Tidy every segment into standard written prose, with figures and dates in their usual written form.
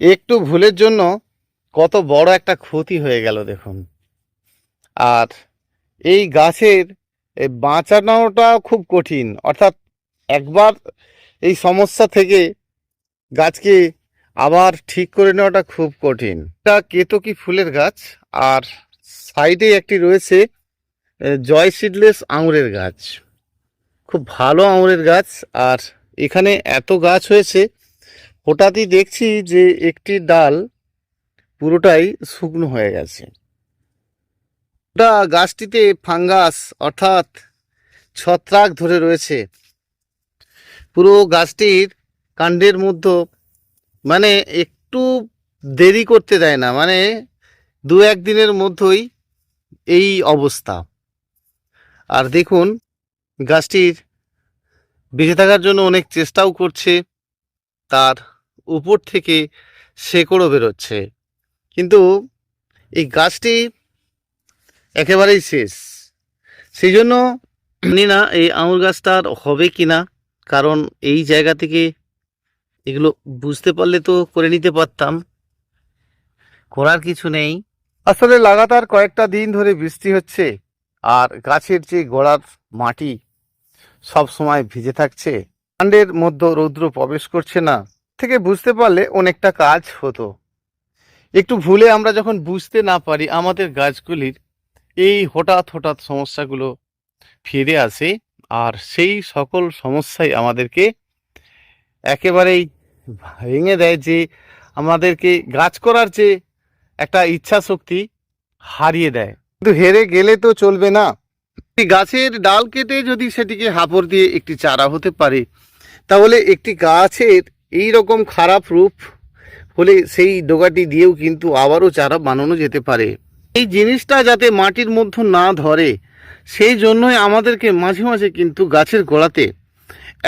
একটু ভুলের জন্য কত বড় একটা ক্ষতি হয়ে গেল দেখুন। আর এই গাছের বাঁচানোটা খুব কঠিন, অর্থাৎ একবার এই সমস্যা থেকে গাছকে আবার ঠিক করে নেওয়াটা খুব কঠিন। এটা কেতকী ফুলের গাছ, আর সাইডে একটি রয়েছে জয় সিডলেস আঙুরের গাছ। খুব ভালো আঙুরের গাছ। আর এখানে এত গাছ হয়েছে, হঠাৎই দেখছি যে একটি ডাল পুরোটাই শুকনো হয়ে গেছে। ওটা গাছটিতে ফাঙ্গাস অর্থাৎ ছত্রাক ধরে রয়েছে। পুরো গাছটির কাণ্ডের মধ্যে মানে একটু দেরি করতে দেয় না, মানে দু একদিনের মধ্যেই এই অবস্থা। আর দেখুন গাছটির বেঁচে থাকার জন্য অনেক চেষ্টাও করছে, তার উপর থেকে শেকড়ও বেরোচ্ছে, কিন্তু এই গাছটি একেবারেই শেষ। সেই জন্য জানি না এই আঙুর গাছটার হবে কি না, কারণ এই জায়গা থেকে এগুলো বুঝতে পারলে তো করে নিতে পারতাম, করার কিছু নেই। আসলে লাগাতার কয়েকটা দিন ধরে বৃষ্টি হচ্ছে, আর গাছের যে গোড়ার মাটি সব সময় ভিজে থাকছে, কাণ্ডের মধ্যে রৌদ্র প্রবেশ করছে না, থেকে বুঝতে পারলে অনেকটা কাজ হতো। একটু ভুলে আমরা যখন বুঝতে না পারি, আমাদের গাছগুলির এই হঠাৎ হঠাৎ সমস্যাগুলো ফিরে আসে, আর সেই সকল সমস্যাই আমাদেরকে একেবারেই ভেঙে দেয়, যে আমাদেরকে গাছ করার যে একটা ইচ্ছা শক্তি হারিয়ে দেয়। কিন্তু হেরে গেলে তো চলবে না। গাছের ডাল কেটে যদি সেটিকে হাঁপড় দিয়ে একটি চারা হতে পারে, তাহলে একটি গাছের এই রকম খারাপ রূপ হলে সেই ডোগাটি দিয়েও কিন্তু আবারও চারা বানানো যেতে পারে। এই জিনিসটা যাতে মাটির মধ্যে না ধরে, সেই জন্যই আমাদেরকে মাঝে মাঝে কিন্তু গাছের গোড়াতে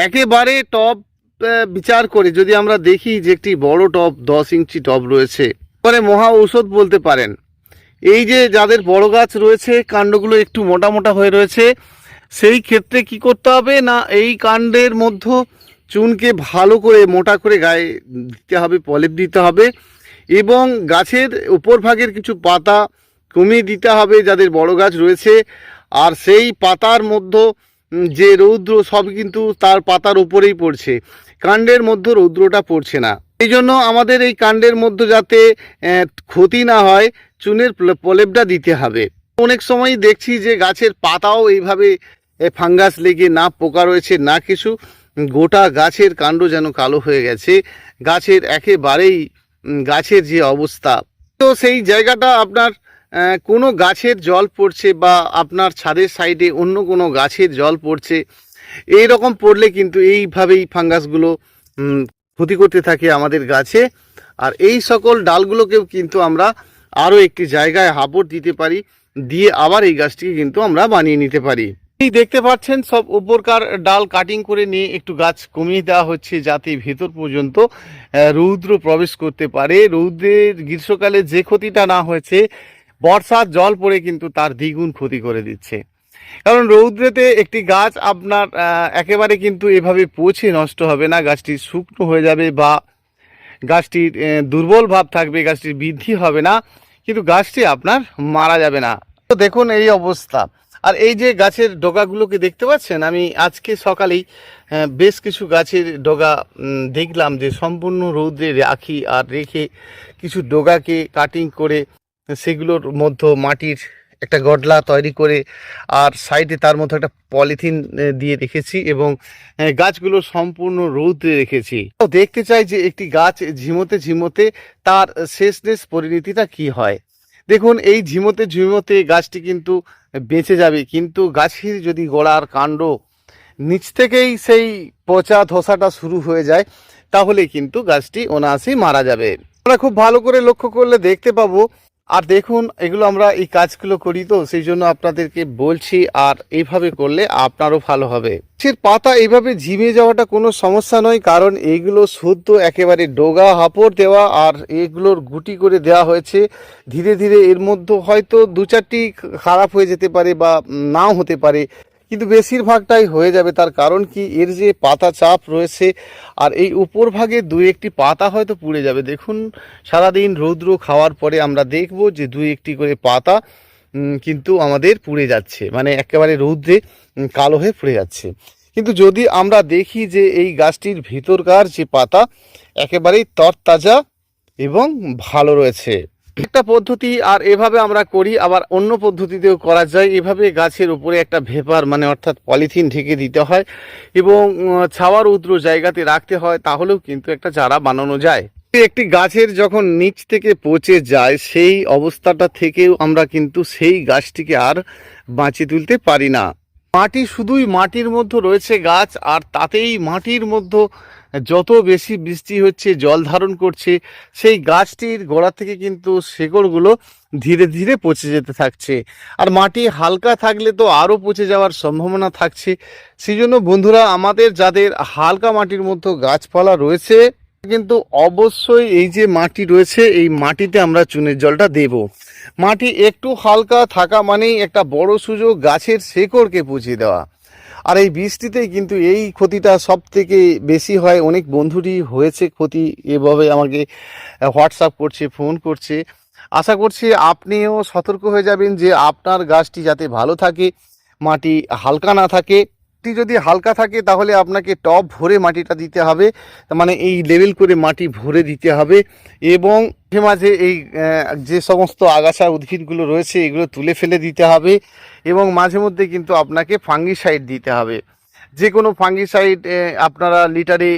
একেবারে টব বিচার করে, যদি আমরা দেখি যে একটি বড় টব 10 ইঞ্চি টব রয়েছে, পরে মহা ঔষধ বলতে পারেন। এই যে যাদের বড় গাছ রয়েছে, কাণ্ডগুলো একটু মোটা মোটা হয়ে রয়েছে, সেই ক্ষেত্রে কি করতে হবে না, এই কাণ্ডের মধ্যে চুনকে ভালো করে মোটা করে গায়ে দিতে হবে, পলেপ দিতে হবে, এবং গাছের উপর ভাগের কিছু পাতা কমিয়ে দিতে হবে যাদের বড় গাছ রয়েছে। আর সেই পাতার মধ্যে যে রৌদ্র সব কিন্তু তার পাতার উপরেই পড়ছে, কাণ্ডের মধ্যে রৌদ্রটা পড়ছে না। এই জন্য আমাদের এই কাণ্ডের মধ্যে যাতে ক্ষতি না হয়, চুনের প্রলেপটা দিতে হবে। অনেক সময় দেখছি যে গাছের পাতাও এইভাবে ফাঙ্গাস লেগে, না পোকা রয়েছে না কিছু, গোটা গাছের কাণ্ড যেন কালো হয়ে গেছে, গাছের একেবারেই গাছের যে অবস্থা। তো সেই জায়গাটা আপনার কোনো গাছের জল পড়ছে, বা আপনার ছাদের সাইডে অন্য কোনো গাছের জল পড়ছে, এই রকম পড়লে কিন্তু এইভাবেই ফাঙ্গাসগুলো ক্ষতি করতে থাকে আমাদের গাছে। আর এই সকল ডালগুলোকেও কিন্তু আমরা আরও একটি জায়গায় হাঁপড় দিতে পারি, দিয়ে আবার এই গাছটিকে কিন্তু আমরা বানিয়ে নিতে পারি। এই দেখতে পাচ্ছেন সব উপরকার ডাল কাটিং করে নিয়ে একটু গাছ কমিয়ে দেওয়া হচ্ছে, যাতে ভেতর পর্যন্ত রৌদ্র প্রবেশ করতে পারে। রৌদ্রের গ্রীষ্মকালে যে ক্ষতিটা না হয়েছে, বর্ষার জল পড়ে কিন্তু তার দ্বিগুণ ক্ষতি করে দিচ্ছে। কারণ রৌদ্রেতে একটি গাছ আপনার একেবারে কিন্তু এভাবে পচে নষ্ট হবে না, গাছটি শুকনো হয়ে যাবে, বা গাছটির দুর্বল ভাব থাকবে, গাছটির বৃদ্ধি হবে না, কিন্তু গাছটি আপনার মারা যাবে না। তো দেখুন এই অবস্থা। আর এই যে গাছের ডগাগুলোকে দেখতে পাচ্ছেন, আমি আজকে সকালেই বেশ কিছু গাছের ডগা দেখলাম যে সম্পূর্ণ রৌদ্রে রাখি, আর রেখে কিছু ডগাকে কাটিং করে সেগুলোর মধ্যে মাটির একটা গডলা তৈরি করে, আর সাইডে তার মধ্যে একটা পলিথিন দিয়ে রেখেছি, এবং গাছগুলো সম্পূর্ণ রৌদ্রে রেখেছি। তো দেখতে চাই যে একটি গাছ ঝিমোতে ঝিমোতে তার শেষমেশ পরিণতিটা কি হয়। দেখুন এই ঝিমোতে ঝিমোতে গাছটি কিন্তু বেঁচে যাবে, কিন্তু গাছের যদি গোড়ার কাণ্ড নিচ থেকেই সেই পচা ধসাটা শুরু হয়ে যায়, তাহলে কিন্তু গাছটি অনায়াসেই মারা যাবে। আমরা খুব ভালো করে লক্ষ্য করলে দেখতে পাবো। আর দেখুন এগুলো আমরা এই কাজগুলো করি, তো সেই জন্য আপনাদেরকে বলছি, আর এইভাবে করলে আপনারও ভালো হবে। গাছের পাতা এইভাবে ঝিমে যাওয়াটা কোনো সমস্যা নয়, কারণ এইগুলো শুদ্ধ একেবারে ডগা হাঁপড় দেওয়া, আর এগুলোর গুটি করে দেওয়া হয়েছে। ধীরে ধীরে এর মধ্যে হয়তো দু চারটি খারাপ হয়ে যেতে পারে বা নাও হতে পারে, কিন্তু বেশিরভাগটাই হয়ে যাবে। তার কারণ কি, এর যে পাতা চাপ রয়েছে আর এই উপর ভাগে দুই একটি পাতা হয়তো পুড়ে যাবে। দেখুন সারাদিন রৌদ্র খাওয়ার পরে আমরা দেখব যে দুই একটি করে পাতা কিন্তু আমাদের পুড়ে যাচ্ছে, মানে একেবারে রৌদ্রে কালো হয়ে পুড়ে যাচ্ছে। কিন্তু যদি আমরা দেখি যে এই গাছটির ভিতরকার যে পাতা একেবারেই তরতাজা এবং ভালো রয়েছে। একটা পদ্ধতি আর এভাবে আমরা করি, আবার অন্য পদ্ধতিতেও করা যায়। এভাবে গাছের উপরে একটা ভেপার মানে অর্থাৎ পলিথিন ঢেকে দিতে হয় এবং ছাওয়া রৌদ্র জায়গাতে রাখতে হয়, তাহলেও কিন্তু একটা চারা বানানো যায়। একটি গাছের যখন নিচ থেকে পচে যায় সেই অবস্থাটা থেকেও আমরা কিন্তু সেই গাছটিকে আর বাঁচিয়ে তুলতে পারি না। মাটি শুধুই মাটির মধ্যে রয়েছে গাছ, আর তাতেই মাটির মধ্যে যত বেশি বৃষ্টি হচ্ছে, জল ধারণ করছে, সেই গাছটির গোড়া থেকে কিন্তু শেকড়গুলো ধীরে ধীরে পচে যেতে থাকছে। আর মাটি হালকা থাকলে তো আরও পচে যাওয়ার সম্ভাবনা থাকছে। সেই জন্য বন্ধুরা, আমাদের যাদের হালকা মাটির মধ্যে গাছপালা রয়েছে, কিন্তু অবশ্যই এই যে মাটি রয়েছে এই মাটিতে আমরা চুনের জলটা দেব। মাটি একটু হালকা থাকা মানেই একটা বড় সুযোগ গাছের শেকড়কে পচিয়ে দেওয়া। আর এই বৃষ্টিতেই কিন্তু এই ক্ষতিটা সব থেকে বেশি হয়। অনেক বন্ধুরই হয়েছে ক্ষতি, এভাবে আমাকে হোয়াটসঅ্যাপ করছে, ফোন করছে। আশা করছি আপনিও সতর্ক হয়ে যাবেন যে আপনার গাছটি যাতে ভালো থাকে, মাটি হালকা না থাকে। মাটি যদি হালকা থাকে তাহলে আপনাকে টব ভরে মাটিটা দিতে হবে, মানে এই লেভেল করে মাটি ভরে দিতে হবে এবং মাঝে মাঝে এই যে সমস্ত আগাছা উদ্ভিদগুলো রয়েছে এগুলো তুলে ফেলে দিতে হবে এবং মাঝে মধ্যে কিন্তু আপনাকে ফাঙ্গিসাইড দিতে হবে। যে কোনো ফাঙ্গিসাইড আপনারা লিটারে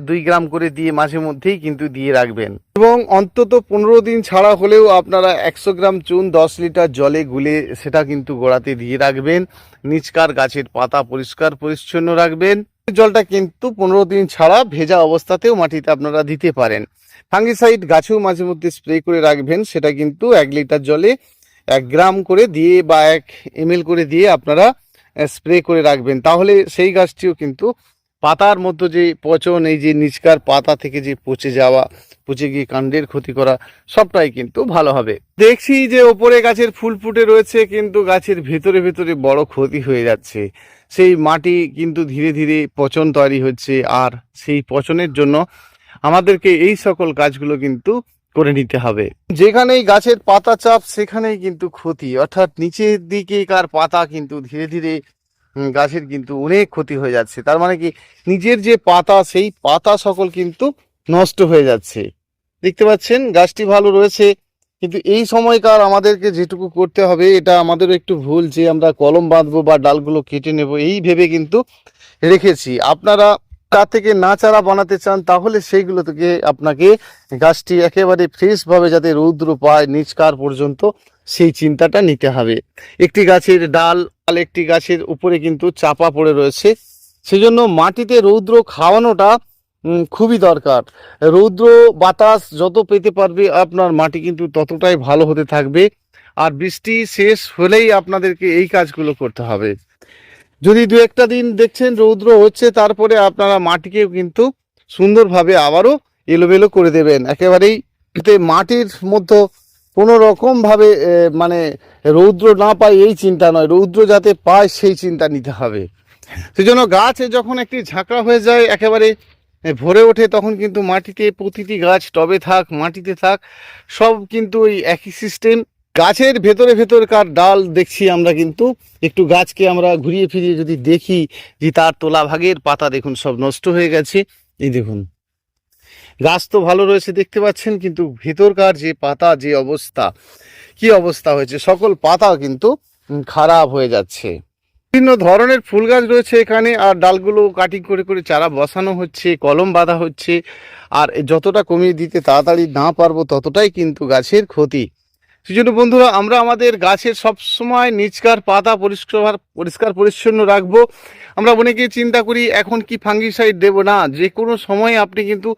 2 গ্রাম করে দিয়ে মাঝে মধ্যেই কিন্তু দিয়ে রাখবেন এবং অন্তত 15 দিন ছাড়া হলেও আপনারা 100 গ্রাম চুন 10 লিটার জলে গুলে সেটা কিন্তু গোড়াতে দিয়ে রাখবেন। নিচকার গাছের পাতা পরিষ্কার পরিচ্ছন্ন রাখবেন। জলটা কিন্তু 15 দিন ছাড়া ভেজা অবস্থাতেও মাটিতে আপনারা দিতে পারেন। ফাঙ্গিসাইড গাছেও মাঝে মধ্যে স্প্রে করে রাখবেন, সেটা কিন্তু 1 লিটার জলে 1 গ্রাম করে দিয়ে বা 1 ml করে দিয়ে আপনারা স্প্রে করে রাখবেন। তাহলে সেই গাছটিও কিন্তু পাতার মধ্যে যে পচন, এই যে নিচকার পাতা থেকে যে পচে যাওয়া, পচে গিয়ে কাণ্ডের ক্ষতি করা, সবটাই কিন্তু ভালো হবে। দেখছি যে ওপরে গাছের ফুল ফুটে রয়েছে কিন্তু গাছের ভেতরে ভেতরে বড় ক্ষতি হয়ে যাচ্ছে। সেই মাটি কিন্তু ধীরে ধীরে পচন তৈরি হচ্ছে, আর সেই পচনের জন্য আমাদেরকে এই সকল কাজগুলো কিন্তু করে নিতে হবে। যেখানেই গাছের পাতা চাপ সেখানেই কিন্তু ক্ষতি, অর্থাৎ নিচের দিকেকার পাতা কিন্তু ধীরে ধীরে গাছের কিন্তু অনেক ক্ষতি হয়ে যাচ্ছে। তার মানে কি, নিজের যে পাতা সেই পাতা সকল কিন্তু নষ্ট হয়ে যাচ্ছে। দেখতে পাচ্ছেন গাছটি ভালো রয়েছে, কিন্তু এই সময়কার আমাদেরকে যেটুকু করতে হবে, এটা আমাদেরও একটু ভুল যে আমরা কলম বাঁধবো বা ডালগুলো কেটে নেব এই ভেবে কিন্তু রেখেছি। আপনারা তার থেকে না চারা বানাতে চান তাহলে সেইগুলো থেকে আপনাকে গাছটি একেবারে ফ্রেশভাবে যাতে রৌদ্র পায় নিচকার পর্যন্ত সেই চিন্তাটা নিতে হবে। একটি গাছের ডাল একটি গাছের উপরে কিন্তু চাপা পড়ে রয়েছে, সেজন্য মাটিতে রৌদ্র খাওয়ানোটা খুবই দরকার। রৌদ্র বাতাস যত পেতে পারবে আপনার মাটি কিন্তু ততটাই ভালো হতে থাকবে। আর বৃষ্টি শেষ হলেই আপনাদেরকে এই কাজগুলো করতে হবে। যদি 2-1 দিন দেখছেন রৌদ্র হচ্ছে, তারপরে আপনারা মাটিকেও কিন্তু সুন্দরভাবে আবারও এলোমেলো করে দেবেন। একেবারেই মাটির মধ্যে কোনো রকমভাবে মানে রৌদ্র না পায় এই চিন্তা নয়, রৌদ্র যাতে পায় সেই চিন্তা নিতে হবে। সেজন্য গাছ যখন একটি ঝাঁকড়া হয়ে যায়, একেবারে ভরে ওঠে, তখন কিন্তু মাটিতে প্রতিটি গাছ টবে থাক মাটিতে থাক সব কিন্তু ওই একই সিস্টেম। গাছের ভেতরে ভেতরকার ডাল দেখছি আমরা, কিন্তু একটু গাছকে আমরা ঘুরিয়ে ফিরিয়ে যদি দেখি যে তার তোলা ভাগের পাতা দেখুন সব নষ্ট হয়ে গেছে। এই দেখুন গাছ তো ভালো রয়েছে দেখতে পাচ্ছেন, কিন্তু ভেতরকার যে পাতা যে অবস্থা, কি অবস্থা হয়েছে, সকল পাতা কিন্তু খারাপ হয়ে যাচ্ছে। বিভিন্ন ধরনের ফুল গাছ রয়েছে এখানে, আর ডালগুলো কাটিং করে করে চারা বসানো হচ্ছে, কলম বাঁধা হচ্ছে। আর যতটা কমিয়ে দিতে তাড়াতাড়ি না পারবো ততটাই কিন্তু গাছের ক্ষতি। সেজন্য বন্ধুরা, আমরা আমাদের গাছের সবসময় নিচকার পাতা পরিষ্কার পরিচ্ছন্ন রাখবো। আমরা অনেকে চিন্তা করি এখন কি ফাঙ্গিসাইড দেব, না, যে কোনো সময় আপনি কিন্তু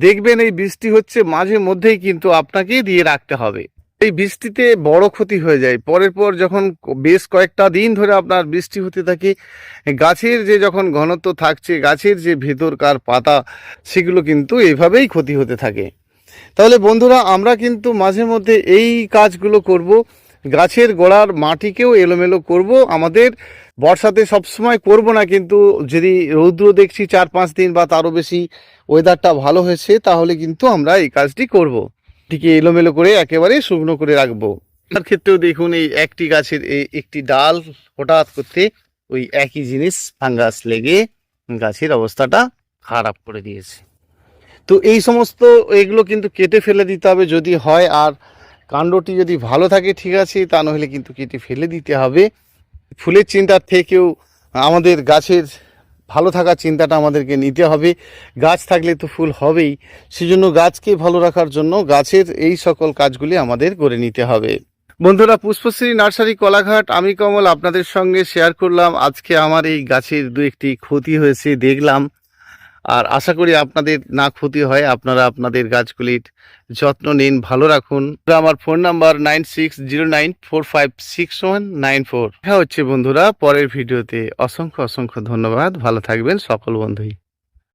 দেখবেন এই বৃষ্টি হচ্ছে মাঝে মধ্যেই কিন্তু আপনাকে দিয়ে রাখতে হবে। এই বৃষ্টিতে বড় ক্ষতি হয়ে যায় পরের পর, যখন বেশ কয়েকটা দিন ধরে আপনার বৃষ্টি হতে থাকে, গাছের যে যখন ঘনত্ব থাকছে, গাছের যে ভেতরকার পাতা সেগুলো কিন্তু এইভাবেই ক্ষতি হতে থাকে। তাহলে বন্ধুরা, আমরা কিন্তু মাঝে মধ্যে এই কাজগুলো করব, গাছের গোড়ার মাটিকেও এলোমেলো করব, আমাদের বর্ষাতে সবসময় করব না, কিন্তু যদি রৌদ্র দেখছি 4-5 দিন বা তারও বেশি ওয়েদারটা ভালো হয়েছে, তাহলে কিন্তু আমরা এই কাজটি করব। এটিকে এলোমেলো করে একেবারে শুকনো করে রাখবো। তার ক্ষেত্রেও দেখুন, এই একটি গাছের এই একটি ডাল হঠাৎ করতে ওই একই জিনিস ফাঙ্গাস লেগে গাছের অবস্থাটা খারাপ করে দিয়েছে। তো এই সমস্ত এগুলো কিন্তু কেটে ফেলে দিতে হবে যদি হয়, আর কাণ্ডটি যদি ভালো থাকে ঠিক আছে, তা নাহলে কিন্তু কেটে ফেলে দিতে হবে। ফুলের চিন্তার থেকেও আমাদের গাছের ভালো থাকার চিন্তাটা আমাদেরকে নিতে হবে। গাছ থাকলে তো ফুল হবেই, সেজন্য গাছকে ভালো রাখার জন্য গাছের এই সকল কাজগুলি আমাদের করে নিতে হবে। বন্ধুরা, পুষ্পশ্রী নার্সারি কোলাঘাট, আমি কমল আপনাদের সঙ্গে শেয়ার করলাম আজকে আমার এই গাছের দু একটি ক্ষতি হয়েছে দেখলাম, আর আশা করি আপনাদের না ক্ষতি হয়, আপনারা আপনাদের গাছগুলির যত্ন নিন, ভালো রাখুন। আমার ফোন নাম্বার 9609456194। দেখা হচ্ছে বন্ধুরা পরের ভিডিওতে। অসংখ্য অসংখ্য ধন্যবাদ, ভালো থাকবেন সকল বন্ধুই।